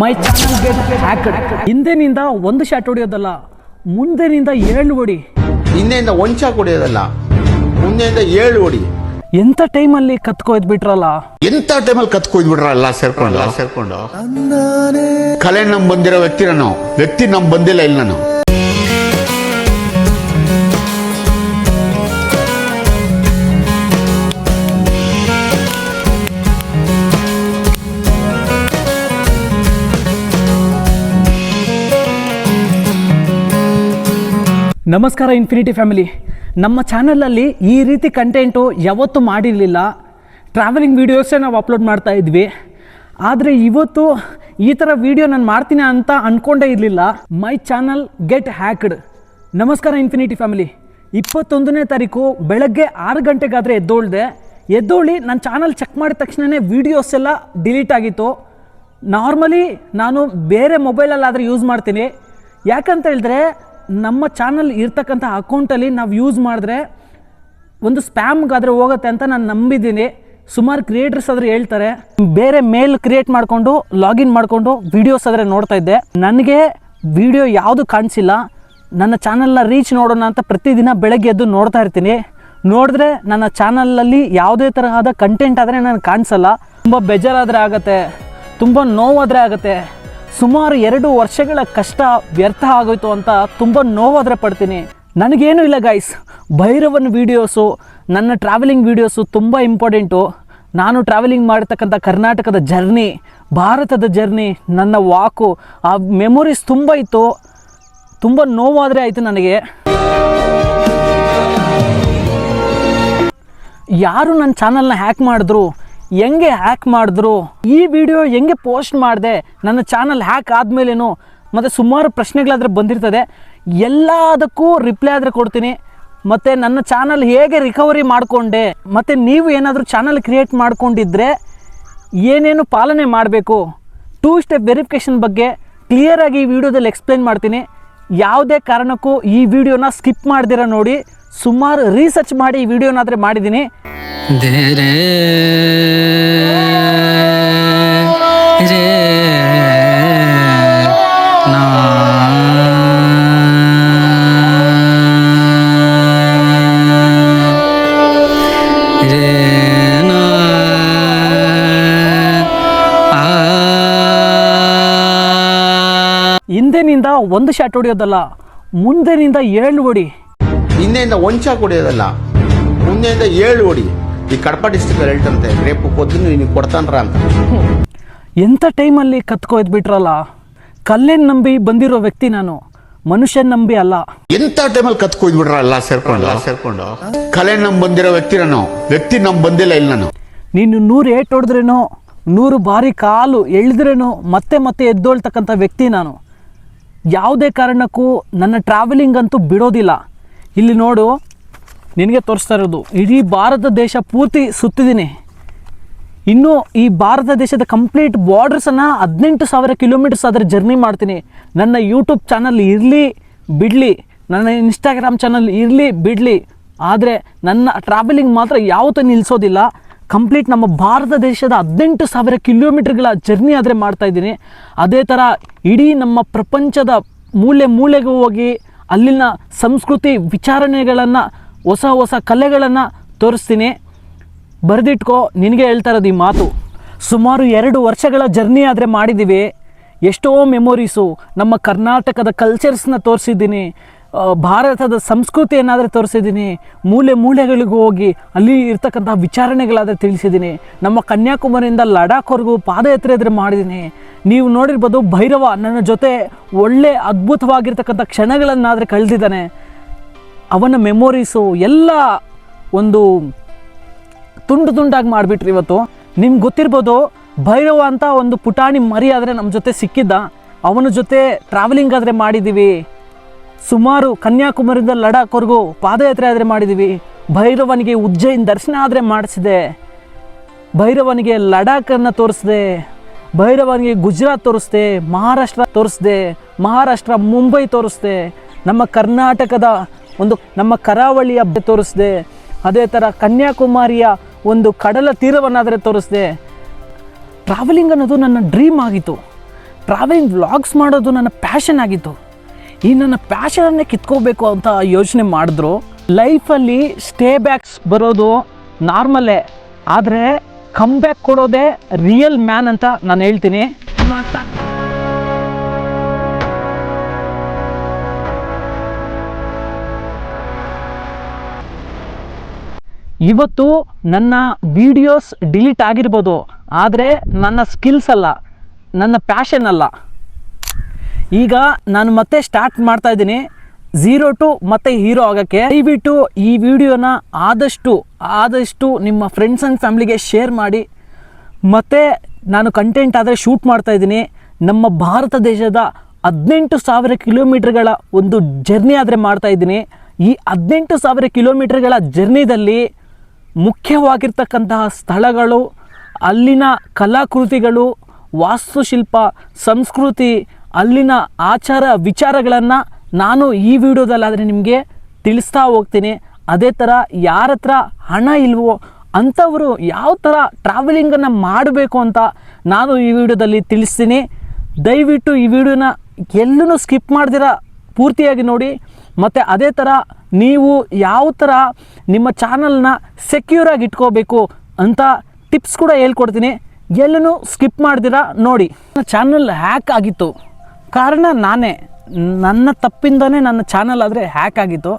ಮೈ channel get hacked. ಹಿಂದೆನಿಂದ ಒಂದು shot ಹೊಡೆಯೋದಲ್ಲ, ಮುಂದೆನಿಂದ 7 ಹೊಡಿ. ಹಿಂದೆಯಿಂದ ಒಂದು ಶಾಟ್ ಹೊಡೆಯೋದಲ್ಲ, ಮುಂದೆಯಿಂದ 7 ಹೊಡಿ. ಎಂಥ ಟೈಮಲ್ಲಿ ಕತ್ಕೊಯ್ದು ಬಿಟ್ರಲ್ಲ, ಎಂಥ ಟೈಮಲ್ಲಿ ಕತ್ಕೊಯ್ದ್ಬಿಟ್ರಲ್ಲ ಸೇರ್ಕೊಂಡು ಕಲೆ ನಮ್ ಬಂದಿರೋ ವ್ಯಕ್ತಿ ನಮ್ ಬಂದಿಲ್ಲ ಇಲ್ಲ ನಾನು. ನಮಸ್ಕಾರ ಇನ್ಫಿನಿಟಿ ಫ್ಯಾಮಿಲಿ. ನಮ್ಮ ಚಾನಲಲ್ಲಿ ಈ ರೀತಿ ಕಂಟೆಂಟು ಯಾವತ್ತೂ ಮಾಡಿರಲಿಲ್ಲ. ಟ್ರಾವೆಲಿಂಗ್ ವೀಡಿಯೋಸೇ ನಾವು ಅಪ್ಲೋಡ್ ಮಾಡ್ತಾ ಇದ್ವಿ. ಆದರೆ ಇವತ್ತು ಈ ಥರ ವೀಡಿಯೋ ನಾನು ಮಾಡ್ತೀನಿ ಅಂತ ಅಂದ್ಕೊಂಡೇ ಇರಲಿಲ್ಲ. ಮೈ ಚಾನಲ್ ಗೆಟ್ ಹ್ಯಾಕ್ಡ್. ನಮಸ್ಕಾರ ಇನ್ಫಿನಿಟಿ ಫ್ಯಾಮಿಲಿ. 21ನೇ ತಾರೀಕು ಬೆಳಗ್ಗೆ 6 ಗಂಟೆಗಾದರೆ ಎದ್ದೋಳಿ ನನ್ನ ಚಾನಲ್ ಚೆಕ್ ಮಾಡಿದ ತಕ್ಷಣವೇ ವೀಡಿಯೋಸ್ ಎಲ್ಲ ಡಿಲೀಟ್ ಆಗಿತ್ತು. ನಾರ್ಮಲಿ ನಾನು ಬೇರೆ ಮೊಬೈಲಲ್ಲಾದರೆ ಯೂಸ್ ಮಾಡ್ತೀನಿ. ಯಾಕಂತ ಹೇಳಿದ್ರೆ ನಮ್ಮ ಚಾನಲ್ ಇರ್ತಕ್ಕಂಥ ಅಕೌಂಟಲ್ಲಿ ನಾವು ಯೂಸ್ ಮಾಡಿದ್ರೆ ಒಂದು ಸ್ಪ್ಯಾಮ್ಗಾದರೆ ಹೋಗುತ್ತೆ ಅಂತ ನಾನು ನಂಬಿದ್ದೀನಿ. ಸುಮಾರು ಕ್ರಿಯೇಟರ್ಸ್ ಆದರೆ ಹೇಳ್ತಾರೆ. ಬೇರೆ ಮೇಲ್ ಕ್ರಿಯೇಟ್ ಮಾಡಿಕೊಂಡು ಲಾಗಿನ್ ಮಾಡಿಕೊಂಡು ವೀಡಿಯೋಸ್ ಆದರೆ ನೋಡ್ತಾ ಇದ್ದೆ. ನನಗೆ ವೀಡಿಯೋ ಯಾವುದು ಕಾಣಿಸಿಲ್ಲ. ನನ್ನ ಚಾನಲ್ನ ರೀಚ್ ನೋಡೋಣ ಅಂತ ಪ್ರತಿದಿನ ಬೆಳಗ್ಗೆ ಎದ್ದು ನೋಡ್ತಾ ಇರ್ತೀನಿ. ನೋಡಿದ್ರೆ ನನ್ನ ಚಾನಲಲ್ಲಿ ಯಾವುದೇ ತರಹದ ಕಂಟೆಂಟ್ ಆದರೆ ನನಗೆ ಕಾಣಿಸಲ್ಲ. ತುಂಬ ಬೇಜಾರಾದರೆ ಆಗುತ್ತೆ, ತುಂಬ ನೋವಾದರೆ ಆಗುತ್ತೆ. ಸುಮಾರು 2 ವರ್ಷಗಳ ಕಷ್ಟ ವ್ಯರ್ಥ ಆಗೋಯ್ತು ಅಂತ ತುಂಬ ನೋವಾದರೆ ಪಡ್ತೀನಿ. ನನಗೇನು ಇಲ್ಲ ಗೈಸ್, ಭೈರವನ್ ವೀಡಿಯೋಸು, ನನ್ನ ಟ್ರಾವೆಲಿಂಗ್ ವೀಡಿಯೋಸು ತುಂಬ ಇಂಪಾರ್ಟೆಂಟು. ನಾನು ಟ್ರಾವೆಲಿಂಗ್ ಮಾಡಿರ್ತಕ್ಕಂಥ ಕರ್ನಾಟಕದ ಜರ್ನಿ, ಭಾರತದ ಜರ್ನಿ, ನನ್ನ ವಾಕು, ಆ ಮೆಮೊರೀಸ್ ತುಂಬ ಇತ್ತು. ತುಂಬ ನೋವಾದರೆ ಆಯಿತು ನನಗೆ. ಯಾರು ನನ್ನ ಚಾನಲ್ನ ಹ್ಯಾಕ್ ಮಾಡಿದ್ರು, ಹೆಂಗೆ ಹ್ಯಾಕ್ ಮಾಡಿದ್ರು, ಈ ವಿಡಿಯೋ ಹೆಂಗೆ ಪೋಸ್ಟ್ ಮಾಡಿದೆ, ನನ್ನ ಚಾನಲ್ ಹ್ಯಾಕ್ ಆದಮೇಲೇನು, ಮತ್ತು ಸುಮಾರು ಪ್ರಶ್ನೆಗಳಾದರೆ ಬಂದಿರ್ತದೆ. ಎಲ್ಲದಕ್ಕೂ ರಿಪ್ಲೈ ಆದರೆ ಕೊಡ್ತೀನಿ. ಮತ್ತು ನನ್ನ ಚಾನಲ್ ಹೇಗೆ ರಿಕವರಿ ಮಾಡಿಕೊಂಡೆ, ಮತ್ತು ನೀವು ಏನಾದರೂ ಚಾನಲ್ ಕ್ರಿಯೇಟ್ ಮಾಡ್ಕೊಂಡಿದ್ರೆ ಏನೇನು ಪಾಲನೆ ಮಾಡಬೇಕು, 2 ಸ್ಟೆಪ್ ವೆರಿಫಿಕೇಷನ್ ಬಗ್ಗೆ ಕ್ಲಿಯರಾಗಿ ಈ ವಿಡಿಯೋದಲ್ಲಿ ಎಕ್ಸ್ಪ್ಲೇನ್ ಮಾಡ್ತೀನಿ. ಯಾವುದೇ ಕಾರಣಕ್ಕೂ ಈ ವಿಡಿಯೋನ ಸ್ಕಿಪ್ ಮಾಡ್ದಿರ ನೋಡಿ. ಸುಮಾರು ರಿಸರ್ಚ್ ಮಾಡಿ ಈ ವಿಡಿಯೋನಾದರೆ ಮಾಡಿದ್ದೀನಿ. ಹಿಂದೆನಿಂದ ಒಂದು ಶಾಟ್ ಹೊಡೆಯೋದಲ್ಲ, ಮುಂದೆನಿಂದ 7 ಹೊಡಿ. ಹಿಂದೆಯಿಂದ ಒಂದು ಶಾಟ್ ಹೊಡೆಯೋದಲ್ಲ, ಮುಂದೆಯಿಂದ 7 ಹೊಡಿ. ಈ ಕಡಪ ಡಿಸ್ಟ್ರಿಕ್ಟ್ ಹೇಳ್ತಂತೆ ರೇಪು ಕೊದ್ದಿನ ನಿನಗೆ ಕೊಡ್ತಾನ್ರ ಅಂತ. ಎಂಥ ಟೈಮಲ್ಲಿ ಕತ್ಕೊಯ್ದು ಬಿಟ್ರಲ್ಲ. ಕಲ್ಲೇನು ನಂಬಿ ಬಂದಿರೋ ವ್ಯಕ್ತಿ ನಾನು, ಮನುಷ್ಯನ ನಂಬಿ ಅಲ್ಲ. ಎಂಥ ಟೈಮಲ್ಲಿ ಕತ್ಕೊಯ್ದ್ಬಿಟ್ರಲ್ಲ ಸೇರ್ಕೊಂಡು ಕಲೆ ನಮ್ ಬಂದಿರೋ ವ್ಯಕ್ತಿ ನಮ್ ಬಂದಿಲ್ಲ ಇಲ್ಲ ನಾನು. ನೀನು 100 ಏಟು ಹೊಡೆದ್ರೇನೋ, 100 ಬಾರಿ ಕಾಲು ಎಳೆದ್ರೇನೋ ಮತ್ತೆ ಎದ್ದೊಳ್ತಕ್ಕಂಥ ವ್ಯಕ್ತಿ ನಾನು. ಯಾವುದೇ ಕಾರಣಕ್ಕೂ ನನ್ನ ಟ್ರಾವೆಲಿಂಗ್ ಅಂತೂ ಬಿಡೋದಿಲ್ಲ. ಇಲ್ಲಿ ನೋಡು, ನಿನಗೆ ತೋರಿಸ್ತಾ ಇರೋದು ಇಡೀ ಭಾರತ ದೇಶ ಪೂರ್ತಿ ಸುತ್ತಿದ್ದೀನಿ. ಇನ್ನೂ ಈ ಭಾರತ ದೇಶದ ಕಂಪ್ಲೀಟ್ ಬಾರ್ಡರ್ಸನ್ನು 18,000 ಕಿಲೋಮೀಟರ್ಸ್ ಆದರೆ ಜರ್ನಿ ಮಾಡ್ತೀನಿ. ನನ್ನ ಯೂಟ್ಯೂಬ್ ಚಾನಲ್ ಇರಲಿ ಬಿಡಲಿ, ನನ್ನ ಇನ್ಸ್ಟಾಗ್ರಾಮ್ ಚಾನಲ್ ಇರಲಿ ಬಿಡಲಿ, ಆದರೆ ನನ್ನ ಟ್ರಾವೆಲಿಂಗ್ ಮಾತ್ರ ಯಾವತ್ತೂ ನಿಲ್ಲಿಸೋದಿಲ್ಲ. ಕಂಪ್ಲೀಟ್ ನಮ್ಮ ಭಾರತ ದೇಶದ 18,000 ಕಿಲೋಮೀಟರ್ಗಳ ಜರ್ನಿ ಆದರೆ ಮಾಡ್ತಾಯಿದ್ದೀನಿ. ಅದೇ ಥರ ಇಡೀ ನಮ್ಮ ಪ್ರಪಂಚದ ಮೂಲೆಗೂ ಹೋಗಿ ಅಲ್ಲಿನ ಸಂಸ್ಕೃತಿ ವಿಚಾರಣೆಗಳನ್ನು, ಹೊಸ ಕಲೆಗಳನ್ನು ತೋರಿಸ್ತೀನಿ. ಬರೆದಿಟ್ಕೋ, ನಿನಗೆ ಹೇಳ್ತಾ ಇರೋದು ಈ ಮಾತು. ಸುಮಾರು 2 ವರ್ಷಗಳ ಜರ್ನಿ ಆದರೆ ಮಾಡಿದ್ದೀವಿ. ಎಷ್ಟೋ ಮೆಮೊರೀಸು, ನಮ್ಮ ಕರ್ನಾಟಕದ ಕಲ್ಚರ್ಸ್ನ ತೋರಿಸಿದ್ದೀನಿ, ಭಾರತದ ಸಂಸ್ಕೃತಿ ಏನಾದರೆ ತೋರಿಸಿದ್ದೀನಿ, ಮೂಲೆಗಳಿಗೂ ಹೋಗಿ ಅಲ್ಲಿ ಇರ್ತಕ್ಕಂಥ ವಿಚಾರಣೆಗಳಾದರೆ ತಿಳಿಸಿದ್ದೀನಿ. ನಮ್ಮ ಕನ್ಯಾಕುಮಾರಿಯಿಂದ ಲಡಾಖ್ವರೆಗೂ ಪಾದಯಾತ್ರೆ ಆದರೆ ಮಾಡಿದ್ದೀನಿ. ನೀವು ನೋಡಿರ್ಬೋದು, ಭೈರವ ನನ್ನ ಜೊತೆ ಒಳ್ಳೆ ಅದ್ಭುತವಾಗಿರ್ತಕ್ಕಂಥ ಕ್ಷಣಗಳನ್ನಾದರೆ ಕಳೆದಿದ್ದಾನೆ. ಅವನ ಮೆಮೊರೀಸು ಎಲ್ಲ ಒಂದು ತುಂಡಾಗಿ ಮಾಡಿಬಿಟ್ರಿ ಇವತ್ತು. ನಿಮ್ಗೆ ಗೊತ್ತಿರ್ಬೋದು, ಭೈರವ ಅಂತ ಒಂದು ಪುಟಾಣಿ ಮರಿ ಆದರೆ ನಮ್ಮ ಜೊತೆ ಸಿಕ್ಕಿದ್ದ. ಅವನ ಜೊತೆ ಟ್ರಾವೆಲಿಂಗ್ ಆದರೆ ಮಾಡಿದ್ದೀವಿ. ಸುಮಾರು ಕನ್ಯಾಕುಮಾರಿಯಿಂದ ಲಡಾಖ್ವರೆಗೂ ಪಾದಯಾತ್ರೆ ಆದರೆ ಮಾಡಿದ್ದೀವಿ. ಭೈರವನಿಗೆ ಉಜ್ಜಯಿನ್ ದರ್ಶನ ಆದರೆ ಮಾಡಿಸಿದೆ, ಭೈರವನಿಗೆ ಲಡಾಖನ್ನು ತೋರಿಸಿದೆ, ಭೈರವನಿಗೆ ಗುಜರಾತ್ ತೋರಿಸ್ದೆ, ಮಹಾರಾಷ್ಟ್ರ ತೋರಿಸ್ದೆ, ಮಹಾರಾಷ್ಟ್ರ ಮುಂಬೈ ತೋರಿಸ್ದೆ, ನಮ್ಮ ಕರ್ನಾಟಕದ ನಮ್ಮ ಕರಾವಳಿಯ ತೋರಿಸ್ದೆ. ಅದೇ ಥರ ಕನ್ಯಾಕುಮಾರಿಯ ಒಂದು ಕಡಲ ತೀರವನ್ನಾದರೆ ತೋರಿಸ್ದೆ. ಟ್ರಾವೆಲಿಂಗ್ ಅನ್ನೋದು ನನ್ನ ಡ್ರೀಮ್ ಆಗಿತ್ತು. ಟ್ರಾವೆಲಿಂಗ್ ವ್ಲಾಗ್ಸ್ ಮಾಡೋದು ನನ್ನ ಪ್ಯಾಷನ್ ಆಗಿತ್ತು. ಈ ನನ್ನ ಪ್ಯಾಷನನ್ನೇ ಕಿತ್ಕೋಬೇಕು ಅಂತ ಯೋಚನೆ ಮಾಡಿದ್ರು. ಲೈಫಲ್ಲಿ ಸ್ಟೇ ಬ್ಯಾಕ್ಸ್ ಬರೋದು ನಾರ್ಮಲ್ಲೇ, ಆದರೆ ಕಮ್ ಬ್ಯಾಕ್ ಕೊಡೋದೇ ರಿಯಲ್ ಮ್ಯಾನ್ ಅಂತ ನಾನು ಹೇಳ್ತೀನಿ. ಇವತ್ತು ನನ್ನ ವಿಡಿಯೋಸ್ ಡಿಲೀಟ್ ಆಗಿರ್ಬೋದು, ಆದರೆ ನನ್ನ ಸ್ಕಿಲ್ಸ್ ಅಲ್ಲ, ನನ್ನ ಪ್ಯಾಷನ್ ಅಲ್ಲ. ಈಗ ನಾನು ಮತ್ತೆ ಸ್ಟಾರ್ಟ್ ಮಾಡ್ತಾ ಇದ್ದೀನಿ 0 to ಮತ್ತೆ ಹೀರೋ ಆಗೋಕ್ಕೆ. ದಯವಿಟ್ಟು ಈ ವಿಡಿಯೋನ ಆದಷ್ಟು ನಿಮ್ಮ ಫ್ರೆಂಡ್ಸ್ ಆ್ಯಂಡ್ ಫ್ಯಾಮ್ಲಿಗೆ ಶೇರ್ ಮಾಡಿ. ಮತ್ತು ನಾನು ಕಂಟೆಂಟ್ ಆದರೆ ಶೂಟ್ ಮಾಡ್ತಾ ಇದ್ದೀನಿ. ನಮ್ಮ ಭಾರತ ದೇಶದ 18,000 ಕಿಲೋಮೀಟರ್ಗಳ ಒಂದು ಜರ್ನಿ ಆದರೆ ಮಾಡ್ತಾ ಇದ್ದೀನಿ. ಈ 18,000 ಕಿಲೋಮೀಟರ್ಗಳ ಜರ್ನಿದಲ್ಲಿ ಮುಖ್ಯವಾಗಿರ್ತಕ್ಕಂತಹ ಸ್ಥಳಗಳು, ಅಲ್ಲಿನ ಕಲಾಕೃತಿಗಳು, ವಾಸ್ತುಶಿಲ್ಪ, ಸಂಸ್ಕೃತಿ, ಅಲ್ಲಿನ ಆಚಾರ ವಿಚಾರಗಳನ್ನು ನಾನು ಈ ವಿಡಿಯೋದಲ್ಲಾದರೆ ನಿಮಗೆ ತಿಳಿಸ್ತಾ ಹೋಗ್ತೀನಿ. ಅದೇ ಥರ ಯಾರ ಹತ್ರ ಹಣ ಇಲ್ವೋ ಅಂಥವರು ಯಾವ ಥರ ಟ್ರಾವೆಲಿಂಗನ್ನು ಮಾಡಬೇಕು ಅಂತ ನಾನು ಈ ವಿಡಿಯೋದಲ್ಲಿ ತಿಳಿಸ್ತೀನಿ. ದಯವಿಟ್ಟು ಈ ವಿಡಿಯೋನ ಎಲ್ಲೂ ಸ್ಕಿಪ್ ಮಾಡ್ದಿರ ಪೂರ್ತಿಯಾಗಿ ನೋಡಿ. ಮತ್ತು ಅದೇ ಥರ ನೀವು ಯಾವ ಥರ ನಿಮ್ಮ ಚಾನಲ್ನ ಸೆಕ್ಯೂರಾಗಿ ಇಟ್ಕೋಬೇಕು ಅಂತ ಟಿಪ್ಸ್ ಕೂಡ ಹೇಳ್ಕೊಡ್ತೀನಿ. ಎಲ್ಲೂ ಸ್ಕಿಪ್ ಮಾಡ್ದಿರ ನೋಡಿ. ನನ್ನ ಚಾನಲ್ ಹ್ಯಾಕ್ ಆಗಿತ್ತು, ಕಾರಣ ನಾನೇ, ನನ್ನ ತಪ್ಪಿಂದನೇ ನನ್ನ ಚಾನಲ್ ಆದರೆ ಹ್ಯಾಕ್ ಆಗಿತ್ತು.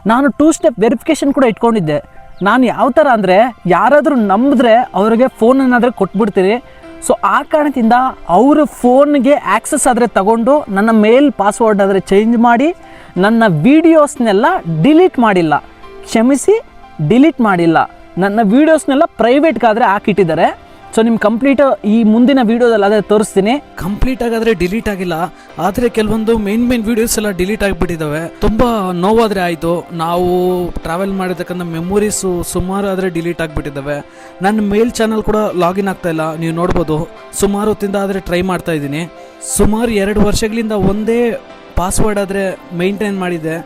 ನಾನು 2 ಸ್ಟೆಪ್ ವೆರಿಫಿಕೇಷನ್ ಕೂಡ ಇಟ್ಕೊಂಡಿದ್ದೆ. ನಾನು ಯಾವ ಥರ ಅಂದರೆ ಯಾರಾದರೂ ನಂಬಿದ್ರೆ ಅವ್ರಿಗೆ ಫೋನನ್ನಾದರೆ ಕೊಟ್ಬಿಡ್ತೀನಿ. ಸೊ ಆ ಕಾರಣದಿಂದ ಅವರ ಫೋನ್ಗೆ ಆ್ಯಕ್ಸಸ್ ಆದರೆ ತಗೊಂಡು ನನ್ನ ಮೇಲ್ ಪಾಸ್ವರ್ಡ್ ಆದರೆ ಚೇಂಜ್ ಮಾಡಿ ನನ್ನ ವೀಡಿಯೋಸ್ನೆಲ್ಲ ಡಿಲೀಟ್ ಮಾಡಿಲ್ಲ. ಕ್ಷಮಿಸಿ, ಡಿಲೀಟ್ ಮಾಡಿಲ್ಲ. ನನ್ನ ವೀಡಿಯೋಸ್ನೆಲ್ಲ ಪ್ರೈವೇಟ್ಗಾದರೆ ಹಾಕಿಟ್ಟಿದ್ದಾರೆ. ಸೊ ನಿಮ್ಮ ಕಂಪ್ಲೀಟ್ ಈ ಮುಂದಿನ ವೀಡಿಯೋದಲ್ಲಿ ಅದೇ ತೋರಿಸ್ತೀನಿ. ಕಂಪ್ಲೀಟ್ ಆಗಾದರೆ ಡಿಲೀಟ್ ಆಗಿಲ್ಲ, ಆದರೆ ಕೆಲವೊಂದು ಮೇನ್ ವೀಡಿಯೋಸ್ ಎಲ್ಲ ಡಿಲೀಟ್ ಆಗಿಬಿಟ್ಟಿದ್ದಾವೆ. ತುಂಬ ನೋವಾದರೆ ಆಯಿತು. ನಾವು ಟ್ರಾವೆಲ್ ಮಾಡಿರ್ತಕ್ಕಂಥ ಮೆಮೊರೀಸು ಸುಮಾರು ಆದರೆ ಡಿಲೀಟ್ ಆಗಿಬಿಟ್ಟಿದ್ದಾವೆ. ನನ್ನ ಮೇಲ್ ಚಾನಲ್ ಕೂಡ ಲಾಗಿನ್ ಆಗ್ತಾ ಇಲ್ಲ. ನೀವು ನೋಡ್ಬೋದು, ಸುಮಾರು ಹೊತ್ತಿಂದ ಆದರೆ ಟ್ರೈ ಮಾಡ್ತಾ ಇದ್ದೀನಿ. ಸುಮಾರು 2 ವರ್ಷಗಳಿಂದ ಒಂದೇ ಪಾಸ್ವರ್ಡ್ ಆದರೆ ಮೇಂಟೈನ್ ಮಾಡಿದ್ದೆ.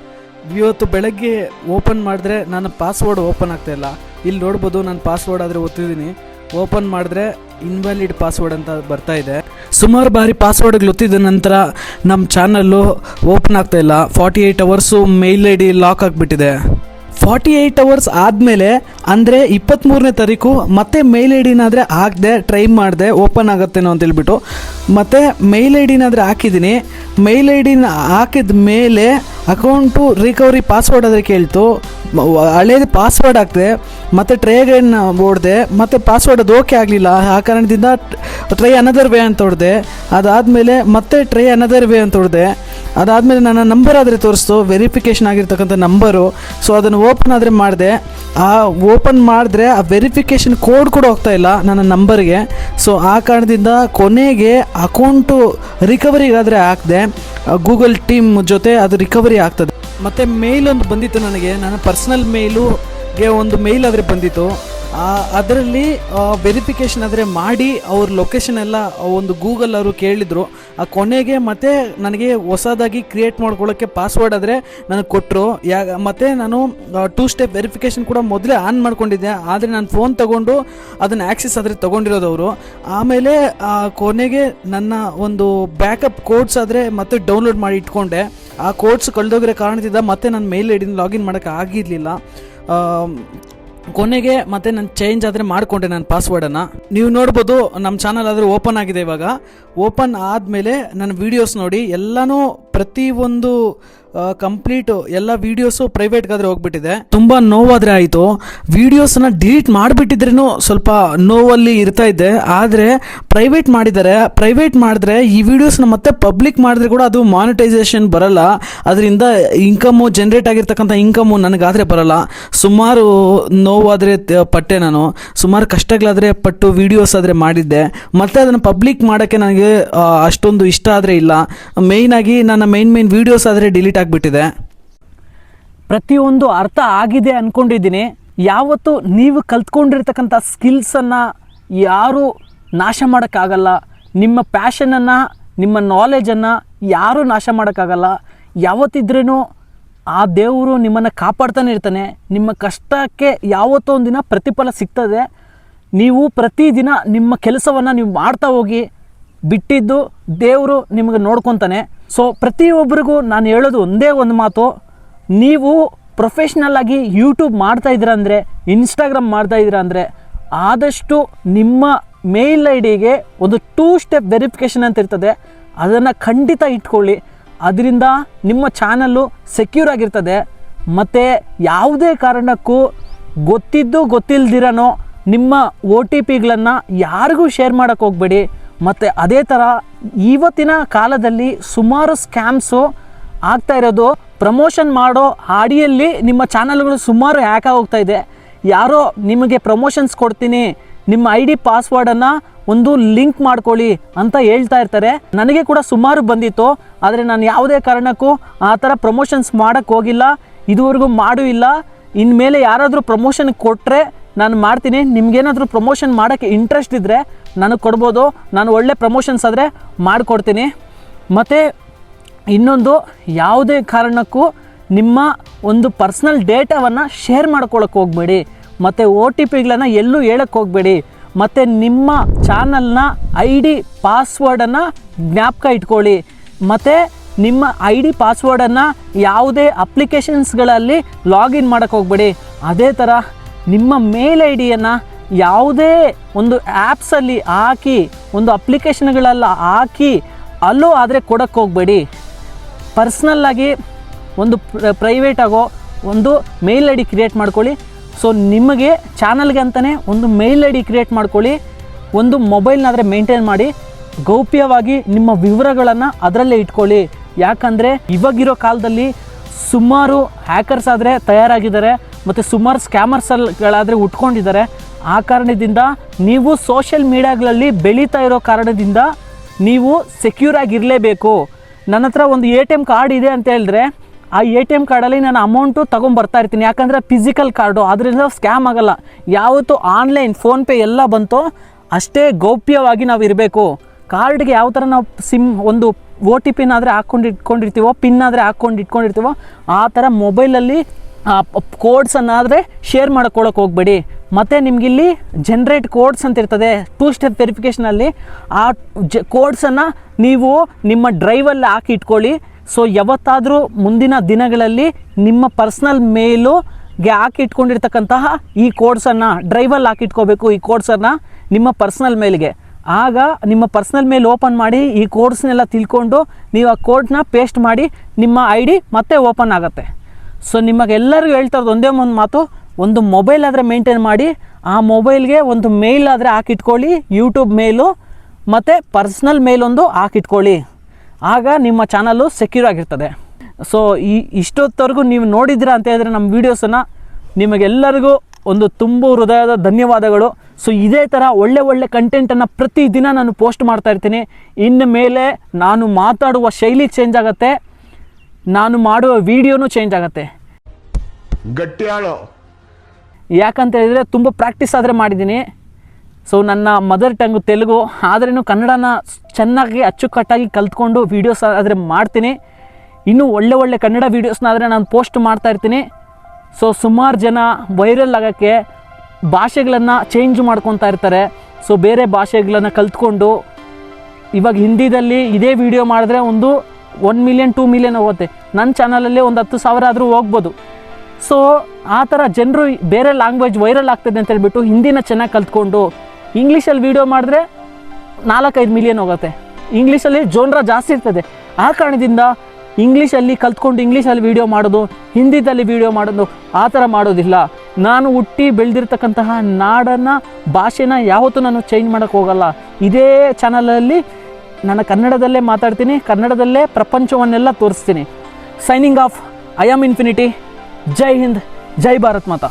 ಇವತ್ತು ಬೆಳಗ್ಗೆ ಓಪನ್ ಮಾಡಿದ್ರೆ ನನ್ನ ಪಾಸ್ವರ್ಡ್ ಓಪನ್ ಆಗ್ತಾ ಇಲ್ಲ. ಇಲ್ಲಿ ನೋಡ್ಬೋದು, ನನ್ನ ಪಾಸ್ವರ್ಡ್ ಆದರೆ ಒತ್ತಿದ್ದೀನಿ. ಓಪನ್ ಮಾಡಿದ್ರೆ ಇನ್ವ್ಯಾಲಿಡ್ ಪಾಸ್ವರ್ಡ್ ಅಂತ ಬರ್ತಾ ಇದೆ. ಸುಮಾರು ಬಾರಿ ಪಾಸ್ವರ್ಡ್ಗೆ ಒತ್ತಿದ ನಂತರ ನಮ್ಮ ಚಾನಲ್ಲು ಓಪನ್ ಆಗ್ತಾ ಇಲ್ಲ. 48 hours mail I D lock ಆಗಿಬಿಟ್ಟಿದೆ. 48 ಅವರ್ಸ್ ಆದಮೇಲೆ ಅಂದರೆ 23ನೇ ತಾರೀಕು ಮತ್ತೆ ಮೇಲ್ ಐ ಡಿನಾದರೆ ಹಾಕಿದೆ, ಟ್ರೈ ಮಾಡಿದೆ ಓಪನ್ ಆಗುತ್ತೇನೋ ಅಂತೇಳ್ಬಿಟ್ಟು. ಮತ್ತು ಮೇಲ್ ಐ ಡಿನಾದರೆ ಹಾಕಿದ್ದೀನಿ. ಮೇಲ್ ಐ ಡಿನ ಹಾಕಿದ ಮೇಲೆ ಅಕೌಂಟು ರಿಕವರಿ ಪಾಸ್ವರ್ಡ್ ಆದರೆ ಕೇಳ್ತು. ಹಳೇದು ಪಾಸ್ವರ್ಡ್ ಹಾಕಿದೆ, ಮತ್ತು ಟ್ರೈಗನ್ನು ಓಡಿದೆ, ಮತ್ತು ಪಾಸ್ವರ್ಡ್ ಅದು ಓಕೆ ಆಗಲಿಲ್ಲ. ಆ ಕಾರಣದಿಂದ ಟ್ರೈ ಅನದರ್ ವೇ ಅಂತ ಹೊಡೆದೆ. ಅದಾದಮೇಲೆ ಮತ್ತೆ ಟ್ರೈ ಅನದರ್ ವೇ ಅಂತ ಹೊಡೆದೆ. ಅದಾದಮೇಲೆ ನನ್ನ ನಂಬರ್ ಆದರೆ ತೋರಿಸ್ತು, ವೆರಿಫಿಕೇಷನ್ ಆಗಿರ್ತಕ್ಕಂಥ ನಂಬರು. ಸೊ ಅದನ್ನು ಓಪನ್ ಆದರೆ ಮಾಡಿದೆ. ಆ ಓಪನ್ ಮಾಡಿದ್ರೆ ಆ ವೆರಿಫಿಕೇಷನ್ ಕೋಡ್ ಕೂಡ ಹೋಗ್ತಾ ಇಲ್ಲ ನನ್ನ ನಂಬರ್ಗೆ. ಸೊ ಆ ಕಾರಣದಿಂದ ಕೊನೆಗೆ ಅಕೌಂಟು ರಿಕವರಿಗಾದರೆ ಹಾಕಿದೆ. ಗೂಗಲ್ ಟೀಮ್ ಜೊತೆ ಅದು ರಿಕವರಿ ಆಗ್ತದೆ. ಮತ್ತು ಮೇಲ್ ಒಂದು ಬಂದಿತ್ತು ನನಗೆ, ನನ್ನ ಪರ್ಸ್ನಲ್ ಮೇಲುಗೆ ಒಂದು ಮೇಲ್ ಆದರೆ ಬಂದಿತ್ತು. ಅದರಲ್ಲಿ ವೆರಿಫಿಕೇಷನ್ ಆದರೆ ಮಾಡಿ ಅವ್ರ ಲೊಕೇಶನ್ ಎಲ್ಲ ಒಂದು ಗೂಗಲ್ ಅವರು ಕೇಳಿದರು. ಆ ಕೊನೆಗೆ ಮತ್ತೆ ನನಗೆ ಹೊಸದಾಗಿ ಕ್ರಿಯೇಟ್ ಮಾಡ್ಕೊಳ್ಳೋಕ್ಕೆ ಪಾಸ್ವರ್ಡ್ ಆದರೆ ನನಗೆ ಕೊಟ್ಟರು. ಮತ್ತು ನಾನು 2 ಸ್ಟೆಪ್ ವೆರಿಫಿಕೇಷನ್ ಕೂಡ ಮೊದಲೇ ಆನ್ ಮಾಡ್ಕೊಂಡಿದ್ದೆ, ಆದರೆ ನಾನು ಫೋನ್ ತೊಗೊಂಡು ಅದನ್ನು ಆ್ಯಕ್ಸೆಸ್ ಆದರೆ ತೊಗೊಂಡಿರೋದವರು. ಆಮೇಲೆ ಕೊನೆಗೆ ನನ್ನ ಒಂದು ಬ್ಯಾಕಪ್ ಕೋಡ್ಸ್ ಆದರೆ ಮತ್ತೆ ಡೌನ್ಲೋಡ್ ಮಾಡಿ ಇಟ್ಕೊಂಡೆ. ಆ ಕೋಡ್ಸ್ ಕಳೆದೋಗಿರೋ ಕಾರಣದಿಂದ ಮತ್ತೆ ನನ್ನ ಮೇಲ್ ಐ ಡಿನ ಲಾಗಿನ್ ಮಾಡೋಕ್ಕೆ ಆಗಿರಲಿಲ್ಲ. ಕೊನೆಗೆ ಮತ್ತೆ ನಾನು ಚೇಂಜ್ ಆದರೆ ಮಾಡಿಕೊಂಡೆ ನನ್ನ ಪಾಸ್ವರ್ಡನ್ನು. ನೀವು ನೋಡ್ಬೋದು, ನಮ್ಮ ಚಾನಲ್ ಆದರೆ ಓಪನ್ ಆಗಿದೆ. ಇವಾಗ ಓಪನ್ ಆದಮೇಲೆ ನನ್ನ ವೀಡಿಯೋಸ್ ನೋಡಿ, ಎಲ್ಲನೂ ಪ್ರತಿಯೊಂದು ಕಂಪ್ಲೀಟು ಎಲ್ಲ ವೀಡಿಯೋಸು ಪ್ರೈವೇಟ್ಗಾದರೆ ಹೋಗ್ಬಿಟ್ಟಿದೆ. ತುಂಬ ನೋವಾದರೆ ಆಯಿತು. ವೀಡಿಯೋಸನ್ನು ಡಿಲೀಟ್ ಮಾಡಿಬಿಟ್ಟಿದ್ರೂ ಸ್ವಲ್ಪ ನೋವಲ್ಲಿ ಇರ್ತಾ ಇದ್ದೆ, ಆದರೆ ಪ್ರೈವೇಟ್ ಮಾಡಿದ್ದಾರೆ. ಪ್ರೈವೇಟ್ ಮಾಡಿದ್ರೆ ಈ ವಿಡಿಯೋಸ್ನ ಮತ್ತೆ ಪಬ್ಲಿಕ್ ಮಾಡಿದ್ರೆ ಕೂಡ ಅದು ಮಾನಿಟೈಸೇಷನ್ ಬರಲ್ಲ. ಅದರಿಂದ ಇನ್ಕಮು ಜನ್ರೇಟ್ ಆಗಿರ್ತಕ್ಕಂಥ ಇನ್ಕಮು ನನಗಾದರೆ ಬರಲ್ಲ. ಸುಮಾರು ನೋವಾದರೆ ಪಟ್ಟೆ, ನಾನು ಸುಮಾರು ಕಷ್ಟಗಳಾದರೆ ಪಟ್ಟು ವೀಡಿಯೋಸ್ ಆದರೆ ಮಾಡಿದ್ದೆ. ಮತ್ತು ಅದನ್ನು ಪಬ್ಲಿಕ್ ಮಾಡೋಕ್ಕೆ ನನಗೆ ಅಷ್ಟೊಂದು ಇಷ್ಟ ಆದರೆ ಇಲ್ಲ. ಮೇಯ್ನಾಗಿ ನನ್ನ ಮೇನ್ ವೀಡಿಯೋಸ್ ಆದರೆ ಡಿಲೀಟ್ ಆಗಿಬಿಟ್ಟಿದೆ. ಪ್ರತಿಯೊಂದು ಅರ್ಥ ಆಗಿದೆ ಅಂದ್ಕೊಂಡಿದ್ದೀನಿ. ಯಾವತ್ತು ನೀವು ಕಲ್ತ್ಕೊಂಡಿರ್ತಕ್ಕಂಥ ಸ್ಕಿಲ್ಸನ್ನು ಯಾರೂ ನಾಶ ಮಾಡೋಕ್ಕಾಗಲ್ಲ. ನಿಮ್ಮ ಪ್ಯಾಷನನ್ನು, ನಿಮ್ಮ ನಾಲೆಜನ್ನು ಯಾರೂ ನಾಶ ಮಾಡೋಕ್ಕಾಗಲ್ಲ. ಯಾವತ್ತಿದ್ರೂ ಆ ದೇವರು ನಿಮ್ಮನ್ನು ಕಾಪಾಡ್ತಾನೆ ಇರ್ತಾನೆ. ನಿಮ್ಮ ಕಷ್ಟಕ್ಕೆ ಯಾವತ್ತೋ ಒಂದು ದಿನ ಪ್ರತಿಫಲ ಸಿಗ್ತದೆ. ನೀವು ಪ್ರತಿದಿನ ನಿಮ್ಮ ಕೆಲಸವನ್ನು ನೀವು ಮಾಡ್ತಾ ಹೋಗಿ. ಬಿಟ್ಟಿದ್ದು ದೇವರು ನಿಮಗೆ ನೋಡ್ಕೊತಾನೆ. ಸೊ ಪ್ರತಿಯೊಬ್ಬರಿಗೂ ನಾನು ಹೇಳೋದು ಒಂದೇ ಒಂದು ಮಾತು, ನೀವು ಪ್ರೊಫೆಷ್ನಲ್ ಆಗಿ ಯೂಟ್ಯೂಬ್ ಮಾಡ್ತಾಯಿದ್ದೀರ ಅಂದರೆ, ಇನ್ಸ್ಟಾಗ್ರಾಮ್ ಮಾಡ್ತಾಯಿದ್ದೀರ ಅಂದರೆ, ಆದಷ್ಟು ನಿಮ್ಮ ಮೇಲ್ ಐ ಡಿಗೆ ಒಂದು 2 ಸ್ಟೆಪ್ ವೆರಿಫಿಕೇಷನ್ ಅಂತ ಇರ್ತದೆ, ಅದನ್ನು ಖಂಡಿತ ಇಟ್ಕೊಳ್ಳಿ. ಅದರಿಂದ ನಿಮ್ಮ ಚಾನಲ್ಲು ಸೆಕ್ಯೂರ್ ಆಗಿರ್ತದೆ. ಮತ್ತು ಯಾವುದೇ ಕಾರಣಕ್ಕೂ ಗೊತ್ತಿದ್ದು ಗೊತ್ತಿಲ್ದಿರನೋ ನಿಮ್ಮ OTPಗಳನ್ನು ಯಾರಿಗೂ ಶೇರ್ ಮಾಡೋಕ್ಕೆ ಹೋಗಬೇಡಿ. ಮತ್ತು ಅದೇ ಥರ ಇವತ್ತಿನ ಕಾಲದಲ್ಲಿ ಸುಮಾರು ಸ್ಕ್ಯಾಮ್ಸು ಆಗ್ತಾ ಇರೋದು. ಪ್ರಮೋಷನ್ ಮಾಡೋ ಹಾಡಿಯಲ್ಲಿ ನಿಮ್ಮ ಚಾನಲ್ಗಳು ಸುಮಾರು ಹ್ಯಾಕ್ ಹೋಗ್ತಾ ಇದೆ. ಯಾರೋ ನಿಮಗೆ ಪ್ರಮೋಷನ್ಸ್ ಕೊಡ್ತೀನಿ, ನಿಮ್ಮ ID ಪಾಸ್ವರ್ಡನ್ನು ಒಂದು ಲಿಂಕ್ ಮಾಡ್ಕೊಳ್ಳಿ ಅಂತ ಹೇಳ್ತಾ ಇರ್ತಾರೆ. ನನಗೆ ಕೂಡ ಸುಮಾರು ಬಂದಿತ್ತು, ಆದರೆ ನಾನು ಯಾವುದೇ ಕಾರಣಕ್ಕೂ ಆ ಥರ ಪ್ರಮೋಷನ್ಸ್ ಮಾಡೋಕ್ಕೆ ಹೋಗಿಲ್ಲ, ಇದುವರೆಗೂ ಮಾಡೂ ಇಲ್ಲ. ಇನ್ಮೇಲೆ ಯಾರಾದರೂ ಪ್ರಮೋಷನ್ ಕೊಟ್ಟರೆ ನಾನು ಮಾಡ್ತೀನಿ. ನಿಮ್ಗೇನಾದರೂ ಪ್ರಮೋಷನ್ ಮಾಡೋಕ್ಕೆ ಇಂಟ್ರೆಸ್ಟ್ ಇದ್ದರೆ ನನಗೆ ಕೊಡ್ಬೋದು, ನಾನು ಒಳ್ಳೆ ಪ್ರಮೋಷನ್ಸ್ ಆದರೆ ಮಾಡಿಕೊಡ್ತೀನಿ. ಮತ್ತು ಇನ್ನೊಂದು, ಯಾವುದೇ ಕಾರಣಕ್ಕೂ ನಿಮ್ಮ ಒಂದು ಪರ್ಸ್ನಲ್ ಡೇಟಾವನ್ನು ಶೇರ್ ಮಾಡ್ಕೊಳ್ಳೋಕೆ ಹೋಗಬೇಡಿ. ಮತ್ತು OTPಗಳನ್ನು ಎಲ್ಲೂ ಹೇಳಕ್ಕೆ ಹೋಗಬೇಡಿ. ಮತ್ತು ನಿಮ್ಮ ಚಾನಲ್ನ ID ಪಾಸ್ವರ್ಡನ್ನು ಜ್ಞಾಪಕ ಇಟ್ಕೊಳ್ಳಿ. ಮತ್ತು ನಿಮ್ಮ ID ಪಾಸ್ವರ್ಡನ್ನು ಯಾವುದೇ ಅಪ್ಲಿಕೇಶನ್ಸ್ಗಳಲ್ಲಿ ಲಾಗಿನ್ ಮಾಡೋಕ್ಕೆ ಹೋಗಬೇಡಿ. ಅದೇ ಥರ ನಿಮ್ಮ ಮೇಲ್ ಐ ಡಿಯನ್ನು ಯಾವುದೇ ಒಂದು ಆ್ಯಪ್ಸಲ್ಲಿ ಹಾಕಿ, ಒಂದು ಅಪ್ಲಿಕೇಶನ್ಗಳೆಲ್ಲ ಹಾಕಿ ಅಲ್ಲೂ ಆದರೆ ಕೊಡೋಕ್ಕೆ ಹೋಗಬೇಡಿ. ಪರ್ಸ್ನಲ್ಲಾಗಿ ಒಂದು ಪ್ರೈವೇಟಾಗೋ ಒಂದು ಮೇಲ್ ಐ ಡಿ ಕ್ರಿಯೇಟ್ ಮಾಡ್ಕೊಳ್ಳಿ. ಸೊ ನಿಮಗೆ ಚಾನಲ್ಗೆ ಅಂತಲೇ ಒಂದು ಮೇಲ್ ಐ ಡಿ ಕ್ರಿಯೇಟ್ ಮಾಡ್ಕೊಳ್ಳಿ. ಒಂದು ಮೊಬೈಲ್ನಾದರೆ ಮೇಂಟೈನ್ ಮಾಡಿ, ಗೌಪ್ಯವಾಗಿ ನಿಮ್ಮ ವಿವರಗಳನ್ನು ಅದರಲ್ಲೇ ಇಟ್ಕೊಳ್ಳಿ. ಯಾಕಂದರೆ ಇವಾಗಿರೋ ಕಾಲದಲ್ಲಿ ಸುಮಾರು ಹ್ಯಾಕರ್ಸ್ ಆದರೆ ತಯಾರಾಗಿದ್ದಾರೆ, ಮತ್ತು ಸುಮಾರು ಸ್ಕ್ಯಾಮರ್ಸ್ಗಳಾದರೆ ಉಟ್ಕೊಂಡಿದ್ದಾರೆ. ಆ ಕಾರಣದಿಂದ ನೀವು ಸೋಷಿಯಲ್ ಮೀಡಿಯಾಗಳಲ್ಲಿ ಬೆಳೀತಾ ಇರೋ ಕಾರಣದಿಂದ ನೀವು ಸೆಕ್ಯೂರ್ ಆಗಿರಲೇಬೇಕು. ನನ್ನ ಹತ್ರ ಒಂದು ATM ಕಾರ್ಡ್ ಇದೆ ಅಂತ ಹೇಳಿದ್ರೆ, ಆ ATM ಕಾರ್ಡಲ್ಲಿ ನಾನು ಅಮೌಂಟು ತೊಗೊಂಬರ್ತಾ ಇರ್ತೀನಿ. ಯಾಕಂದರೆ ಫಿಸಿಕಲ್ ಕಾರ್ಡು, ಅದರಿಂದ ಸ್ಕ್ಯಾಮ್ ಆಗೋಲ್ಲ. ಯಾವತ್ತು ಆನ್ಲೈನ್ ಫೋನ್ಪೇ ಎಲ್ಲ ಬಂತೋ ಅಷ್ಟೇ ಗೌಪ್ಯವಾಗಿ ನಾವು ಇರಬೇಕು. ಕಾರ್ಡ್ಗೆ ಯಾವ ಥರ ನಾವು ಒಂದು OTPನಾದರೆ ಇಟ್ಕೊಂಡಿರ್ತೀವೋ, ಪಿನ್ ಆದರೆ ಇಟ್ಕೊಂಡಿರ್ತೀವೋ, ಆ ಥರ ಮೊಬೈಲಲ್ಲಿ ಕೋಡ್ಸನ್ನಾದರೆ ಶೇರ್ ಮಾಡ್ಕೊಳ್ಳೋಕೆ ಹೋಗಬೇಡಿ. ಮತ್ತು ನಿಮಗಿಲ್ಲಿ ಜನ್ರೇಟ್ ಕೋಡ್ಸ್ ಅಂತ ಇರ್ತದೆ 2 ಸ್ಟೆಪ್ ವೆರಿಫಿಕೇಷನಲ್ಲಿ. ಆ ಕೋಡ್ಸನ್ನು ನೀವು ನಿಮ್ಮ ಡ್ರೈವಲ್ಲಿ ಹಾಕಿ ಇಟ್ಕೊಳ್ಳಿ. ಸೊ ಯಾವತ್ತಾದರೂ ಮುಂದಿನ ದಿನಗಳಲ್ಲಿ ನಿಮ್ಮ ಪರ್ಸ್ನಲ್ ಮೇಲುಗೆ ಹಾಕಿ ಇಟ್ಕೊಂಡಿರ್ತಕ್ಕಂತಹ ಈ ಕೋಡ್ಸನ್ನು ಡ್ರೈವಲ್ಲಿ ಹಾಕಿಟ್ಕೋಬೇಕು. ಈ ಕೋಡ್ಸನ್ನು ನಿಮ್ಮ ಪರ್ಸ್ನಲ್ ಮೇಲ್ಗೆ, ಆಗ ನಿಮ್ಮ ಪರ್ಸ್ನಲ್ ಮೇಲ್ ಓಪನ್ ಮಾಡಿ ಈ ಕೋಡ್ಸ್ನೆಲ್ಲ ತಿಳ್ಕೊಂಡು ನೀವು ಆ ಕೋಡ್ನ ಪೇಸ್ಟ್ ಮಾಡಿ ನಿಮ್ಮ ID ಮತ್ತೆ ಓಪನ್ ಆಗುತ್ತೆ. ಸೊ ನಿಮಗೆಲ್ಲರಿಗೂ ಹೇಳ್ತಾ ಇರೋದು ಒಂದೇ ಒಂದು ಮಾತು, ಒಂದು ಮೊಬೈಲ್ ಆದರೆ ಮೇಂಟೈನ್ ಮಾಡಿ, ಆ ಮೊಬೈಲ್ಗೆ ಒಂದು ಮೇಲ್ ಆದರೆ ಹಾಕಿಟ್ಕೊಳ್ಳಿ, ಯೂಟ್ಯೂಬ್ ಮೇಲು ಮತ್ತು ಪರ್ಸ್ನಲ್ ಮೇಲೊಂದು ಹಾಕಿಟ್ಕೊಳ್ಳಿ. ಆಗ ನಿಮ್ಮ ಚಾನಲ್ಲು ಸೆಕ್ಯೂರ್ ಆಗಿರ್ತದೆ. ಸೊ ಇಷ್ಟೊತ್ತವರೆಗೂ ನೀವು ನೋಡಿದ್ದೀರಾ ಅಂತ ಹೇಳಿದ್ರೆ ನಮ್ಮ ವೀಡಿಯೋಸನ್ನು, ನಿಮಗೆಲ್ಲರಿಗೂ ಒಂದು ತುಂಬ ಹೃದಯದ ಧನ್ಯವಾದಗಳು. ಸೊ ಇದೇ ಥರ ಒಳ್ಳೆ ಕಂಟೆಂಟನ್ನು ಪ್ರತಿದಿನ ನಾನು ಪೋಸ್ಟ್ ಮಾಡ್ತಾ ಇರ್ತೀನಿ. ಇನ್ನು ಮೇಲೆ ನಾನು ಮಾತಾಡುವ ಶೈಲಿ ಚೇಂಜ್ ಆಗುತ್ತೆ, ನಾನು ಮಾಡುವ ವಿಡಿಯೋನೂ ಚೇಂಜ್ ಆಗುತ್ತೆ. ಗಟ್ಟಿ ಆಳು. ಯಾಕಂತ ಹೇಳಿದರೆ ತುಂಬ ಪ್ರಾಕ್ಟೀಸ್ ಆದರೆ ಮಾಡಿದ್ದೀನಿ. ಸೊ ನನ್ನ ಮದರ್ ಟಂಗು ತೆಲುಗು, ಆದ್ರೂ ಕನ್ನಡನ ಚೆನ್ನಾಗಿ ಅಚ್ಚುಕಟ್ಟಾಗಿ ಕಲ್ತ್ಕೊಂಡು ವೀಡಿಯೋಸ್ ಆದರೆ ಮಾಡ್ತೀನಿ. ಇನ್ನೂ ಒಳ್ಳೆ ಕನ್ನಡ ವೀಡಿಯೋಸ್ನ ಆದರೆ ನಾನು ಪೋಸ್ಟ್ ಮಾಡ್ತಾ ಇರ್ತೀನಿ. ಸೊ ಸುಮಾರು ಜನ ವೈರಲ್ ಆಗೋಕ್ಕೆ ಭಾಷೆಗಳನ್ನು ಚೇಂಜ್ ಮಾಡ್ಕೊತಾ ಇರ್ತಾರೆ. ಸೊ ಬೇರೆ ಭಾಷೆಗಳನ್ನು ಕಲ್ತ್ಕೊಂಡು ಇವಾಗ ಹಿಂದಿದಲ್ಲಿ ಇದೇ ವಿಡಿಯೋ ಮಾಡಿದ್ರೆ ಒಂದು 1 ಮಿಲಿಯನ್ 2 ಮಿಲಿಯನ್ ಹೋಗುತ್ತೆ. ನನ್ನ ಚಾನಲಲ್ಲಿ ಒಂದು 10,000 ಆದರೂ ಹೋಗ್ಬೋದು. ಸೊ ಆ ಥರ ಜನರು ಬೇರೆ ಲ್ಯಾಂಗ್ವೇಜ್ ವೈರಲ್ ಆಗ್ತದೆ ಅಂತ ಹೇಳ್ಬಿಟ್ಟು ಹಿಂದಿನ ಚೆನ್ನಾಗಿ ಕಲ್ತ್ಕೊಂಡು ಇಂಗ್ಲೀಷಲ್ಲಿ ವೀಡಿಯೋ ಮಾಡಿದ್ರೆ 4-5 ಮಿಲಿಯನ್ ಹೋಗುತ್ತೆ. ಇಂಗ್ಲೀಷಲ್ಲಿ ಜೋನ್ರ ಜಾಸ್ತಿ ಇರ್ತದೆ. ಆ ಕಾರಣದಿಂದ ಇಂಗ್ಲೀಷಲ್ಲಿ ಕಲ್ತ್ಕೊಂಡು ಇಂಗ್ಲೀಷಲ್ಲಿ ವೀಡಿಯೋ ಮಾಡೋದು, ಹಿಂದಿದಲ್ಲಿ ವೀಡಿಯೋ ಮಾಡೋದು, ಆ ಥರ ಮಾಡೋದಿಲ್ಲ. ನಾನು ಹುಟ್ಟಿ ಬೆಳೆದಿರ್ತಕ್ಕಂತಹ ನಾಡನ್ನು, ಭಾಷೆನ ಯಾವತ್ತೂ ನಾನು ಚೇಂಜ್ ಮಾಡೋಕ್ಕೆ ಹೋಗಲ್ಲ. ಇದೇ ಚಾನಲಲ್ಲಿ ನಾನು ಕನ್ನಡದಲ್ಲೇ ಮಾತಾಡ್ತೀನಿ, ಕನ್ನಡದಲ್ಲೇ ಪ್ರಪಂಚವನ್ನೆಲ್ಲ ತೋರಿಸ್ತೀನಿ. Signing off, I am infinity. Jai Hind, Jai Bharat Mata.